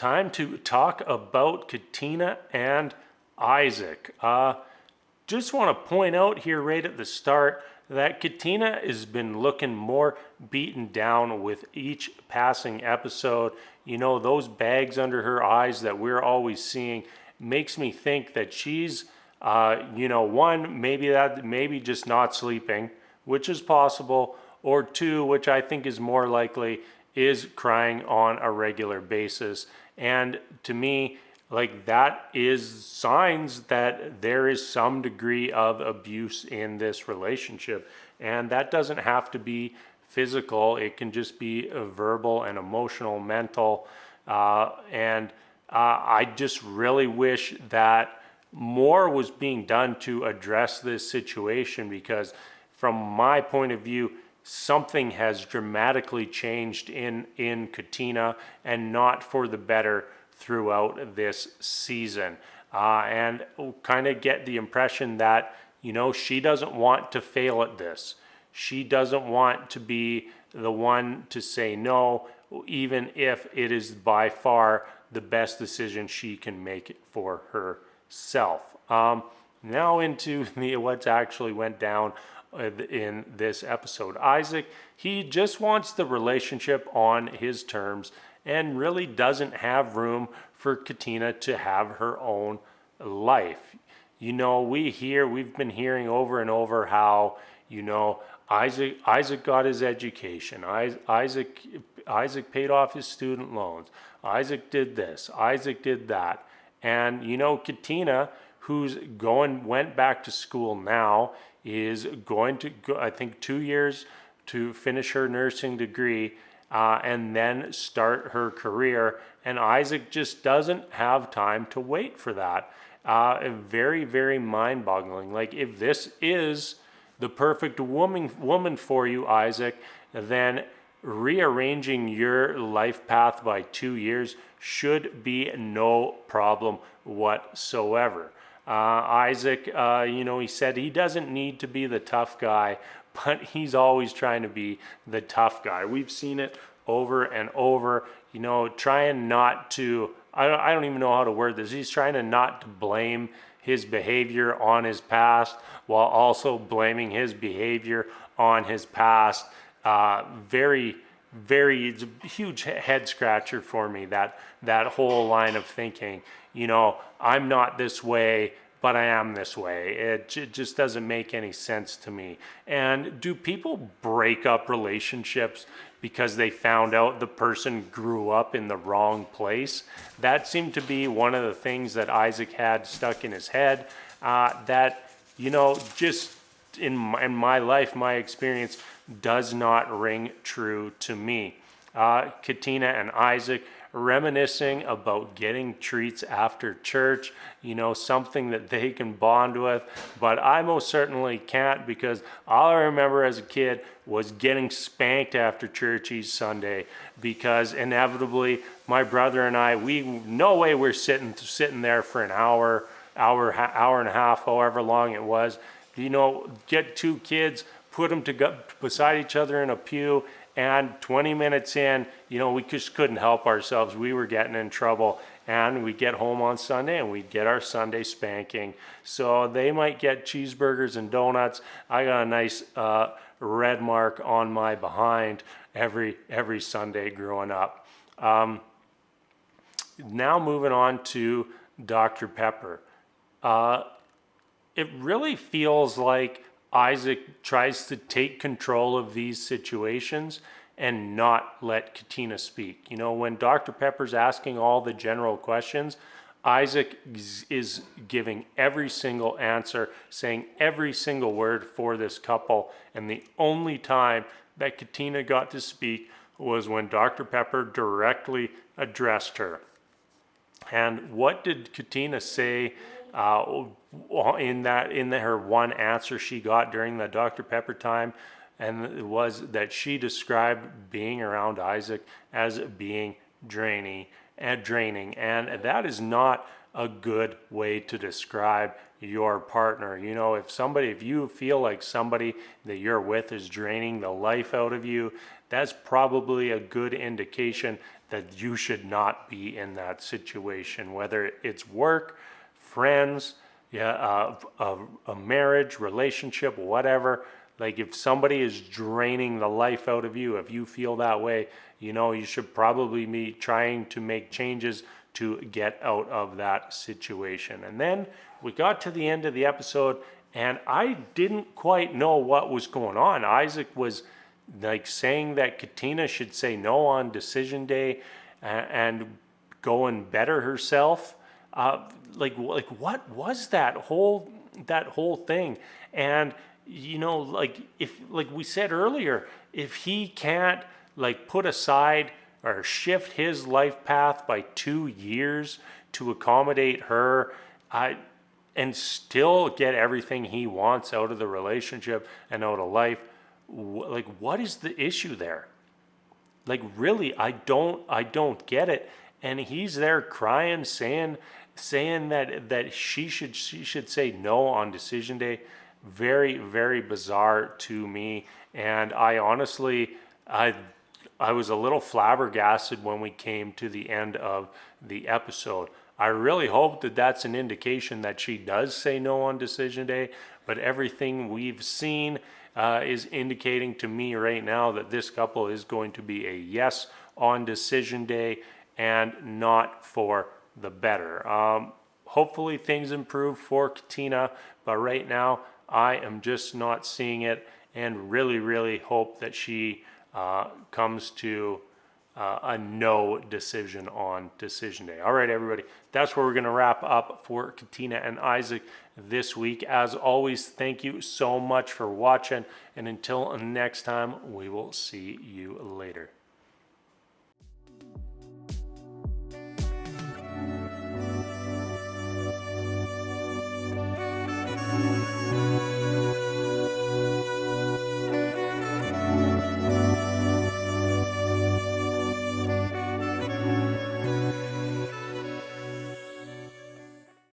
time to talk about Katina and Isaac. Just want to point out here right at the start that Katina has been looking more beaten down with each passing episode. You know, those bags under her eyes that we're always seeing makes me think that she's, one, maybe just not sleeping, which is possible, or two, which I think is more likely, is crying on a regular basis. And to me, like, that is signs that there is some degree of abuse in this relationship. And that doesn't have to be physical, it can just be verbal and emotional, mental. I just really wish that more was being done to address this situation, because from my point of view, something has dramatically changed in Katina, and not for the better throughout this season. And kind of get the impression that, she doesn't want to fail at this. She doesn't want to be the one to say no, even if it is by far the best decision she can make for herself. Now into what's actually went down in this episode. Isaac, he just wants the relationship on his terms and really doesn't have room for Katina to have her own life. We've been hearing over and over how, Isaac got his education. Isaac paid off his student loans. Isaac did this. Isaac did that. And, Katina, who's went back to school now, is going to go, I think, 2 years to finish her nursing degree, and then start her career. And Isaac just doesn't have time to wait for that. Very, very mind-boggling. Like, if this is the perfect woman for you, Isaac, then rearranging your life path by 2 years should be no problem whatsoever. Isaac, he said he doesn't need to be the tough guy, but he's always trying to be the tough guy. We've seen it over and over, trying not to, I don't even know how to word this. He's trying to not to blame his behavior on his past, while also blaming his behavior on his past. Very, it's a huge head scratcher for me, that whole line of thinking. I'm not this way, but I am this way. It just doesn't make any sense to me. And do people break up relationships because they found out the person grew up in the wrong place? That seemed to be one of the things that Isaac had stuck in his head, that, just in my life, my experience does not ring true to me. Katina and Isaac reminiscing about getting treats after church, something that they can bond with, but I most certainly can't, because all I remember as a kid was getting spanked after church each Sunday, because inevitably my brother and I, no way we're sitting there for an hour and a half, however long it was. Get two kids, put them beside each other in a pew, and 20 minutes in, we just couldn't help ourselves. We were getting in trouble, and we'd get home on Sunday and we'd get our Sunday spanking. So they might get cheeseburgers and donuts. I got a nice red mark on my behind every Sunday growing up. Now moving on to Dr. Pepper. It really feels like Isaac tries to take control of these situations and not let Katina speak. When Dr. Pepper's asking all the general questions, Isaac is giving every single answer, saying every single word for this couple. And the only time that Katina got to speak was when Dr. Pepper directly addressed her. And what did Katina say in her one answer she got during the Dr. Pepper time? And it was that she described being around Isaac as being draining, and that is not a good way to describe your partner. You know, if you feel like somebody that you're with is draining the life out of you, that's probably a good indication that you should not be in that situation, whether it's work, friends, a marriage, relationship, whatever. Like if somebody is draining the life out of you, if you feel that way, you know, you should probably be trying to make changes to get out of that situation. And then we got to the end of the episode and I didn't quite know what was going on. Isaac was like saying that Katina should say no on decision day and go and better herself. Like what was that whole thing? And you know, like if like we said earlier, if he can't like put aside or shift his life path by 2 years to accommodate her, and still get everything he wants out of the relationship and out of life, like what is the issue there? Like really, I don't get it. And he's there crying, saying that she should say no on decision day. Very, very bizarre to me. And I honestly, I was a little flabbergasted when we came to the end of the episode. I really hope that that's an indication that she does say no on decision day, but everything we've seen is indicating to me right now that this couple is going to be a yes on decision day and not for the better. Hopefully things improve for Katina, but right now I am just not seeing it, and really, really hope that she comes to a no decision on decision day. All right, everybody, that's where we're going to wrap up for Katina and Isaac this week. As always, thank you so much for watching, and until next time, we will see you later.